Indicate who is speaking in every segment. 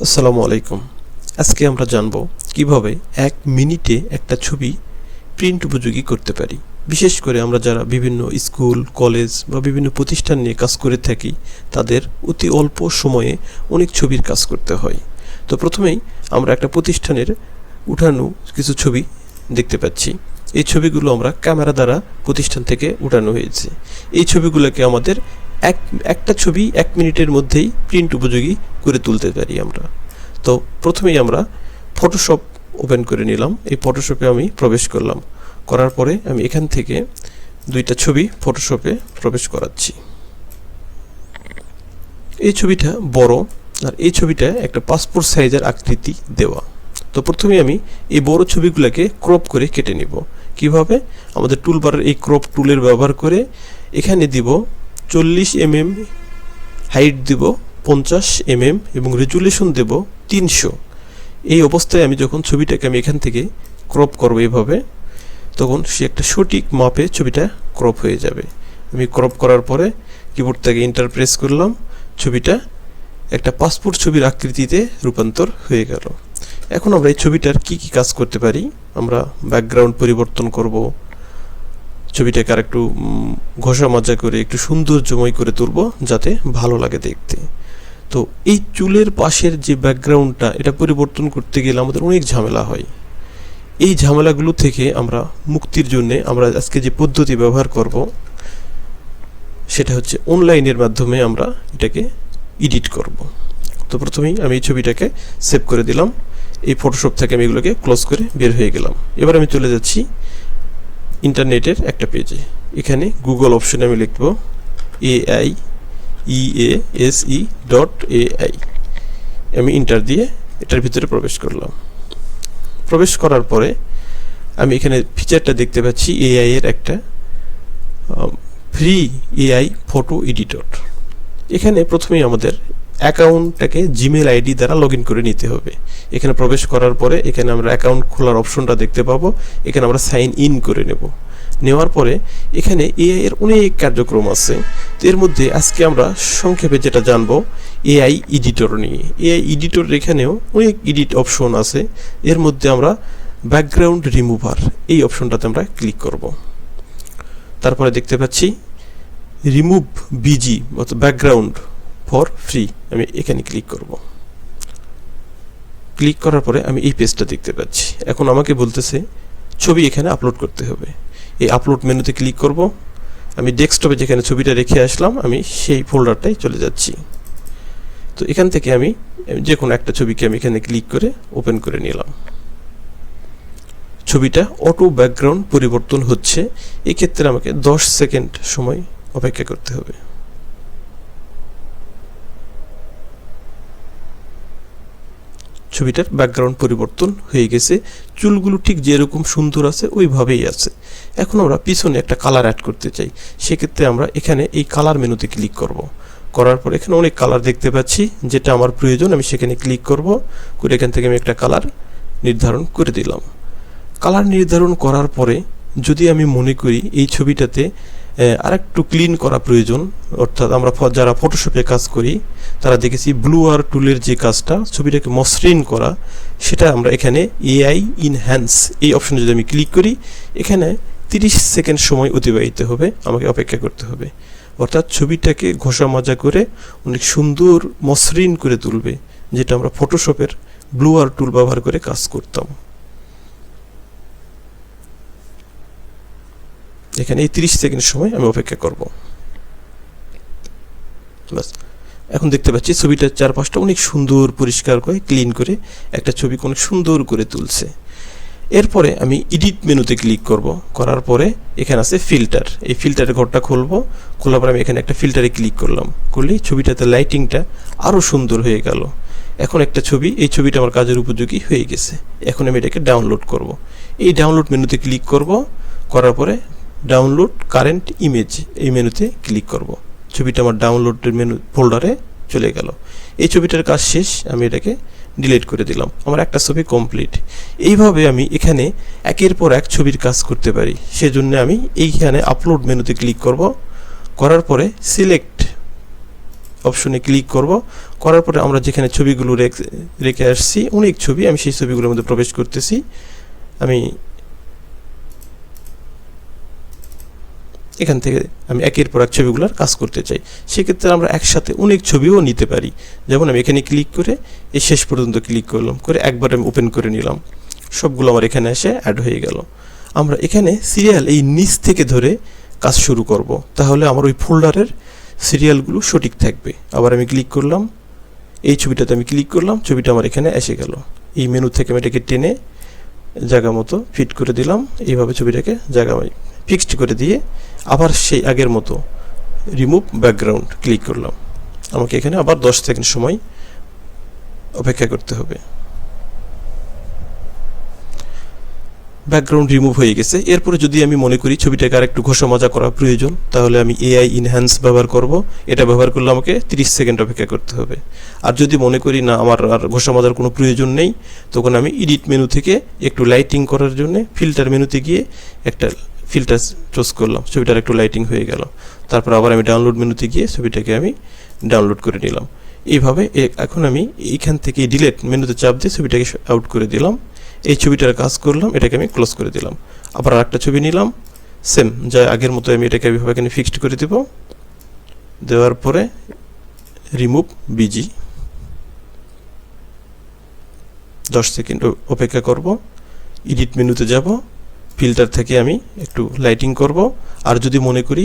Speaker 1: আসসালামু আলাইকুম। আজকে আমরা জানব কিভাবে 1 মিনিটে একটা ছবি প্রিন্ট উপযোগী করতে পারি। বিশেষ করে আমরা যারা বিভিন্ন স্কুল, কলেজ বা বিভিন্ন প্রতিষ্ঠান নিয়ে কাজ করে থাকি, তাদের অতি অল্প সময়ে অনেক ছবির কাজ করতে হয়। তো প্রথমেই আমরা একটা প্রতিষ্ঠানের উঠানো কিছু ছবি দেখতে পাচ্ছি। এই ছবিগুলো আমরা ক্যামেরা দ্বারা প্রতিষ্ঠান থেকে উঠানো হয়েছে। এই ছবিগুলোকে আমাদের একটা ছবি 1 মিনিটের মধ্যেই প্রিন্ট উপযোগী করে তুলতে পারি আমরা। তো প্রথমেই আমরা ফটোশপ ওপেন করে নিলাম। এই ফটোশপে আমি প্রবেশ করলাম। করার পরে আমি এখান থেকে দুইটা ছবি ফটোশপে প্রবেশ করাচ্ছি। এই ছবিটা বড় আর এই ছবিটা একটা পাসপোর্ট সাইজের আকৃতি দেওয়া। তো প্রথমে আমি এই বড় ছবিগুলোকে ক্রপ করে কেটে নিব। কিভাবে? আমাদের টুলবারের এই ক্রপ টুলের ব্যবহার করে এখানে দিব 40 mm, হাইট দিব 50 mm এবং রেজুলেশন দেব 300। এই অবস্থায় আমি যখন ছবিটাকে আমি এখান থেকে ক্রপ করব এভাবে, তখন সে একটা সঠিক মাপে ছবিটা ক্রপ হয়ে যাবে। আমি ক্রপ করার পরে কিবোর্ড থেকে এন্টার প্রেস করলাম, ছবিটা একটা পাসপোর্ট ছবির আকৃতিতে রূপান্তর হয়ে গেল। এখন আমরা এই ছবিটার কি কি কাজ করতে পারি? আমরা ব্যাকগ্রাউন্ড পরিবর্তন করব, ছবিটাকে আর একটু ঘষা মাজা করে একটু সৌন্দর্যময় করে তুলব যাতে ভালো লাগে দেখতে। তো এই চুলের পাশের যে ব্যাকগ্রাউন্ডটা, এটা পরিবর্তন করতে গেলে আমাদের অনেক ঝামেলা হয়। এই ঝামেলাগুলো থেকে আমরা মুক্তির জন্য আমরা আজকে যে পদ্ধতি ব্যবহার করব সেটা হচ্ছে অনলাইনের মাধ্যমে আমরা এটাকে এডিট করব। তো প্রথমেই আমি এই ছবিটাকে সেভ করে দিলাম। এই ফটোশপ থেকে আমি এগুলোকে ক্লোজ করে বের হয়ে গেলাম। এবার আমি চলে যাচ্ছি ইন্টারনেটের একটা পেজে। এখানে গুগল অপশনে আমি লিখব AIEASE.ai। আমি ইন্টার দিয়ে এটার ভিতরে প্রবেশ করলাম। প্রবেশ করার পরে আমি এখানে ফিচারটা দেখতে পাচ্ছি AI এর একটা ফ্রি AI ফটো এডিটর। এখানে প্রথমেই আমাদের অ্যাকাউন্টটাকে জিমেল আইডি দ্বারা লগ ইন করে নিতে হবে। এখানে প্রবেশ করার পরে এখানে আমরা অ্যাকাউন্ট খোলার অপশনটা দেখতে পাবো। এখানে আমরা সাইন ইন করে নেওয়ার পরে এখানে এআই এর অনেক কার্যক্রম আছে। তো এর মধ্যে আজকে আমরা সংক্ষেপে যেটা জানবো এআই এডিটর নিয়ে। এআই এডিটর এখানেও অনেক এডিট অপশন আছে। এর মধ্যে আমরা ব্যাকগ্রাউন্ড রিমুভার এই অপশনটাতে আমরা ক্লিক করব। তারপরে দেখতে পাচ্ছি রিমুভ বিজি অর্থাৎ ব্যাকগ্রাউন্ড ফর ফ্রি। আমি এখানে ক্লিক করব। ক্লিক করার পরে আমি এই পেজটা দেখতে পাচ্ছি। এখন আমাকে বলতেছে ছবি এখানে আপলোড করতে হবে। এই আপলোড মেনুতে ক্লিক করব। আমি ডেস্কটপে যেখানে ছবিটা রেখে আসলাম আমি সেই ফোল্ডারটাই চলে যাচ্ছি। তো এখান থেকে আমি যে কোনো একটা ছবিকে আমি এখানে ক্লিক করে ওপেন করে নিলাম। ছবিটা অটো ব্যাকগ্রাউন্ড পরিবর্তন হচ্ছে। এক্ষেত্রে আমাকে 10 সেকেন্ড সময় অপেক্ষা করতে হবে। ছবিটার ব্যাকগ্রাউন্ড পরিবর্তন হয়ে গেছে। চুলগুলো ঠিক যেরকম সুন্দর আছে ওইভাবেই আছে। এখন আমরা পিছনে একটা কালার অ্যাড করতে চাই। সেক্ষেত্রে আমরা এখানে এই কালার মেনুতে ক্লিক করব। করার পর এখানে অনেক কালার দেখতে পাচ্ছি, যেটা আমার প্রয়োজন আমি সেখানে ক্লিক করব। করে এখান থেকে আমি একটা কালার নির্ধারণ করে দিলাম। কালার নির্ধারণ করার পরে যদি আমি মনে করি এই ছবিটাতে আরেকটু ক্লিন করা প্রয়োজন, অর্থাৎ আমরা যারা ফটোশপে কাজ করি তারা দেখেছি ব্লুয়ার টুলের যে কাজটা ছবিটাকে মসৃণ করা, সেটা আমরা এখানে এআই ইনহ্যান্স এই অপশনে যদি আমি ক্লিক করি, এখানে 30 সেকেন্ড সময় অতিবাহিত হবে, আমাকে অপেক্ষা করতে হবে। অর্থাৎ ছবিটাকে ঘষা মাজা করে অনেক সুন্দর মসৃণ করে তুলবে, যেটা আমরা ফটোশপের ব্লুয়ার টুল ব্যবহার করে কাজ করতাম। এখানে এই 30 সেকেন্ড সময় আমি অপেক্ষা করব। বাস, এখন দেখতে পাচ্ছি ছবিটার চারপাশটা অনেক সুন্দর পরিষ্কার করে ক্লিন করে একটা ছবি অনেক সুন্দর করে তুলছে। এরপরে আমি এডিট মেনুতে ক্লিক করব। করার পরে এখানে আছে ফিল্টার। এই ফিল্টারের ঘরটা খুলবো। খোলার পরে আমি এখানে একটা ফিল্টারে ক্লিক করলাম। করলেই ছবিটাতে লাইটিংটা আরও সুন্দর হয়ে গেল। এখন একটা ছবি, এই ছবিটা আমার কাজের উপযোগী হয়ে গেছে। এখন আমি এটাকে ডাউনলোড করব। এই ডাউনলোড মেনুতে ক্লিক করব। করার পরে ডাউনলোড কারেন্ট ইমেজ এই মেনুতে ক্লিক করব। ছবিটা আমার ডাউনলোডের মেনু ফোল্ডারে চলে গেল। এই ছবিটার কাজ শেষ, আমি এটাকে ডিলিট করে দিলাম। আমার একটা ছবি কমপ্লিট। এইভাবে আমি এখানে একের পর এক ছবির কাজ করতে পারি। সেজন্য আমি এইখানে আপলোড মেনুতে ক্লিক করব। করার পরে সিলেক্ট অপশনে ক্লিক করব। করার পরে আমরা যেখানে ছবিগুলো রেখে আসছি, অনেক ছবি, আমি সেই ছবিগুলোর মধ্যে প্রবেশ করতেছি। আমি এখান থেকে আমি একের পর এক ছবিগুলোর কাজ করতে চাই। সেক্ষেত্রে আমরা একসাথে অনেক ছবিও নিতে পারি। যেমন আমি এখানে ক্লিক করে এই শেষ পর্যন্ত ক্লিক করলাম, করে একবার আমি ওপেন করে নিলাম, সবগুলো আমার এখানে এসে অ্যাড হয়ে গেল। আমরা এখানে সিরিয়াল এই নিচ থেকে ধরে কাজ শুরু করব, তাহলে আমার ওই ফোল্ডারের সিরিয়ালগুলো সঠিক থাকবে। আবার আমি ক্লিক করলাম, এই ছবিটাতে আমি ক্লিক করলাম, ছবিটা আমার এখানে এসে গেল। এই মেনু থেকে আমি এটাকে টেনে জায়গা মতো ফিট করে দিলাম। এইভাবে ছবিটাকে জায়গা ফিক্সড করে দিয়ে আবার সেই আগের মতো রিমুভ ব্যাকগ্রাউন্ড ক্লিক করলাম। আমাকে এখানে আবার 10 সেকেন্ড সময় অপেক্ষা করতে হবে। ব্যাকগ্রাউন্ড রিমুভ হয়ে গেছে। এরপরে যদি আমি মনে করি ছবিটাকে আর একটু ঘষামজা করা প্রয়োজন, তাহলে আমি এআই ইনহ্যান্স ব্যবহার করব। এটা ব্যবহার করলে আমাকে 30 সেকেন্ড অপেক্ষা করতে হবে। আর যদি মনে করি না আমার আর ঘষামজার কোনো প্রয়োজন নেই, তখন আমি এডিট মেনু থেকে একটু লাইটিং করার জন্য ফিল্টার মেনুতে গিয়ে একটা ফিল্টার চুজ করলাম, ছবিটার একটু লাইটিং হয়ে গেল। তারপর আবার আমি ডাউনলোড মেনুতে গিয়ে ছবিটাকে আমি ডাউনলোড করে নিলাম। এইভাবে এখন আমি এইখান থেকে ডিলিট মেনুতে চাপ দিয়ে ছবিটাকে আউট করে দিলাম। এই ছবিটার কাজ করলাম, এটাকে আমি ক্লোজ করে দিলাম। আবার আরেকটা ছবি নিলাম, সেম যা আগের মতো আমি এটাকে এইভাবে এখানে ফিক্সড করে দেব। দেওয়ার পরে রিমুভ বিজি, 10 সেকেন্ড অপেক্ষা করব। এডিট মেনুতে যাব, ফিল্টার থেকে আমি একটু লাইটিং করব। আর যদি মনে করি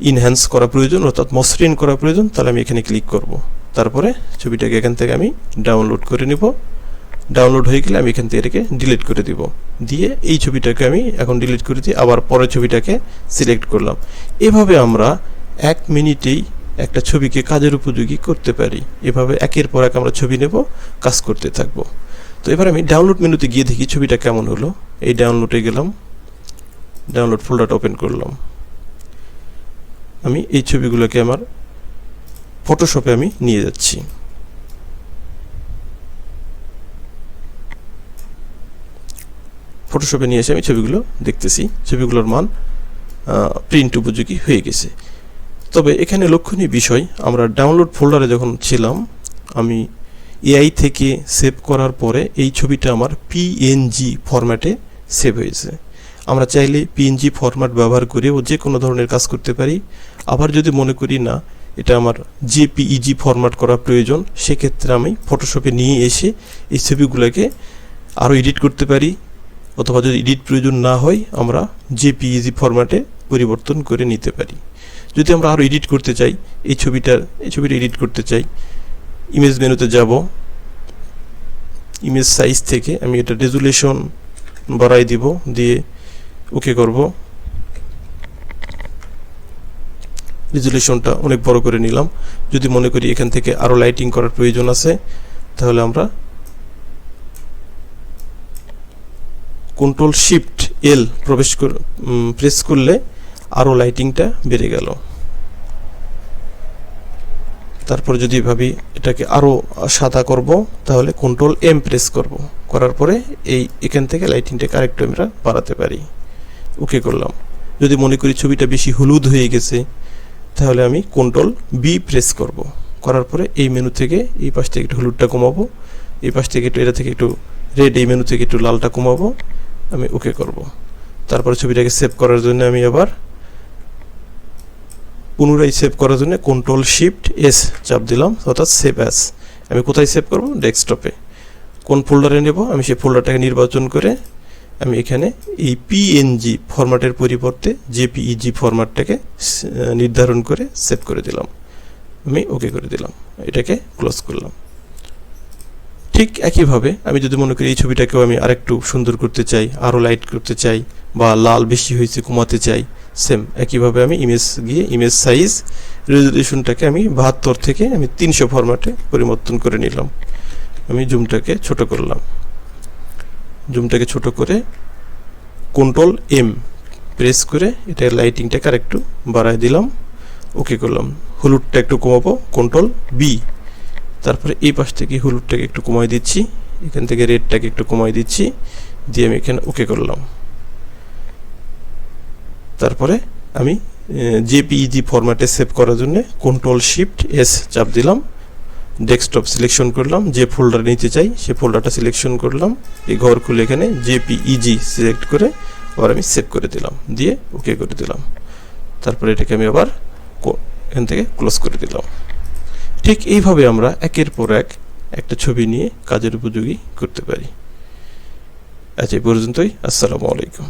Speaker 1: ইনহ্যান্স করা প্রয়োজন, অর্থাৎ মসৃণ করা প্রয়োজন, তাহলে আমি এখানে ক্লিক করব। তারপরে ছবিটাকে এখান থেকে আমি ডাউনলোড করে নিব। ডাউনলোড হয়ে গেলে আমি এখান থেকে এটাকে ডিলিট করে দিব। দিয়ে এই ছবিটাকে আমি এখন ডিলিট করে দিয়ে আবার পরের ছবিটাকে সিলেক্ট করলাম। এভাবে আমরা 1 মিনিটেই একটা ছবিকে কাজের উপযোগী করতে পারি। এভাবে একের পর এক আমরা ছবি নেব, কাজ করতে থাকব। তো এবার আমি ডাউনলোড মেনুতে গিয়ে দেখি ছবিটা কেমন হলো। এই ডাউনলোডে গেলাম, ডাউনলোড ফোল্ডারটা ওপেন করলাম। আমি এই ছবিগুলোকে আমার ফটোশপে আমি নিয়ে যাচ্ছি। ফটোশপে নিয়ে এসে আমি ছবিগুলো দেখতেছি, ছবিগুলোর মান প্রিন্ট উপযোগী হয়ে গেছে। তবে এখানে লক্ষণীয় বিষয়, আমরা ডাউনলোড ফোল্ডারে যখন ছিলাম, আমি এআই থেকে সেভ করার পরে এই ছবিটা আমার পিএনজি ফরম্যাটে সেভ হয়েছে। আমরা চাইলে পিএনজি ফরম্যাট ব্যবহার করেও যে কোনো ধরনের কাজ করতে পারি। আবার যদি মনে করি না এটা আমার জেপিইজি ফরম্যাট করা প্রয়োজন, সেক্ষেত্রে আমি ফটোশপে নিয়ে এসে এই ছবিগুলোকে আরও এডিট করতে পারি। অথবা যদি এডিট প্রয়োজন না হয়, আমরা জেপিইজি ফরম্যাটে পরিবর্তন করে নিতে পারি। যদি আমরা আরও এডিট করতে চাই, এই ছবিটা এডিট করতে চাই, ইমেজ মেনুতে যাব, ইমেজ সাইজ থেকে আমি এটা রেজুলেশন বাড়াই দিব, দিয়ে ওকে করব। রেজুলেশনটা অনেক বড় করে নিলাম। যদি মনে করি এখান থেকে আরও লাইটিং করার প্রয়োজন আছে, তাহলে আমরা Ctrl+Shift+L প্রেস করলে আরও লাইটিংটা বেড়ে গেল। তারপর যদি ভাবি এটাকে আরও সাদা করব, তাহলে Ctrl+M প্রেস করব। করার পরে এখান থেকে লাইটিংটাকে আরেকটু আমরা বাড়াতে পারি। ওকে করলাম। যদি মনে করি ছবিটা বেশি হলুদ হয়ে গেছে, তাহলে আমি Ctrl+B প্রেস করব। করার পরে এই মেনু থেকে এই পাশ থেকে একটু হলুদটা কমাবো, এই পাশ থেকে একটু এটা থেকে একটু রেড, এই মেনু থেকে একটু লালটা কমাবো, আমি ওকে করব। তারপরে ছবিটাকে সেভ করার জন্য আমি আবার পুনরায় সেভ করার জন্য Ctrl+Shift+S চাপ দিলাম, অর্থাৎ সেভ অ্যাজ। আমি কোথায় সেভ করব? ডেস্কটপে। কোন ফোল্ডারে নেব, আমি সেই ফোল্ডারটাকে নির্বাচন করে আমি এখানে এই পিএনজি ফরম্যাটের পরিবর্তে জেপিইজি ফরম্যাটটাকে নির্ধারণ করে সেভ করে দিলাম। আমি ওকে করে দিলাম, এটাকে ক্লোজ করলাম। ঠিক একইভাবে আমি যদি মনে করি এই ছবিটাকেও আমি আরেকটু সুন্দর করতে চাই, আরও লাইট করতে চাই, বা লাল বেশি হয়েছে কমাতে চাই, সেম একইভাবে আমি ইমেজ সাইজ রেজুলেশনটাকে আমি 72 থেকে আমি 300 ফরম্যাটে পরিবর্তন করে নিলাম। আমি জুমটাকে ছোট করলাম, জুমটাকে ছোট করে Ctrl+M প্রেস করে এটা লাইটিংটাকে আরেকটু বাড়ায় দিলাম, ওকে করলাম। হলুদটা একটু কমাবো, Ctrl+B। তারপরে এই পাশ থেকে হলুদটাকে একটু কমাই দিচ্ছি, এখান থেকে রেডটাকে একটু কমাই দিচ্ছি, দিয়ে আমি এখানে ওকে করলাম। তারপরে আমি জেপিইজি ফরম্যাটে সেভ করার জন্য Ctrl+Shift+S চাপ দিলাম, ডেস্কটপ সিলেকশন করলাম, যে ফোল্ডার নিতে চাই সে ফোল্ডারটা সিলেকশন করলাম, এই ঘর খুলে এখানে জেপিইজি সিলেক্ট করে আবার আমি সেভ করে দিলাম, দিয়ে ওকে করে দিলাম। তারপরে এটাকে আমি আবার এখান থেকে ক্লোজ করে দিলাম। ঠিক এইভাবে আমরা একের পর এক একটা ছবি নিয়ে কাজের উপযোগী করতে পারি। আচ্ছা, এই পর্যন্তই। আসসালামু আলাইকুম।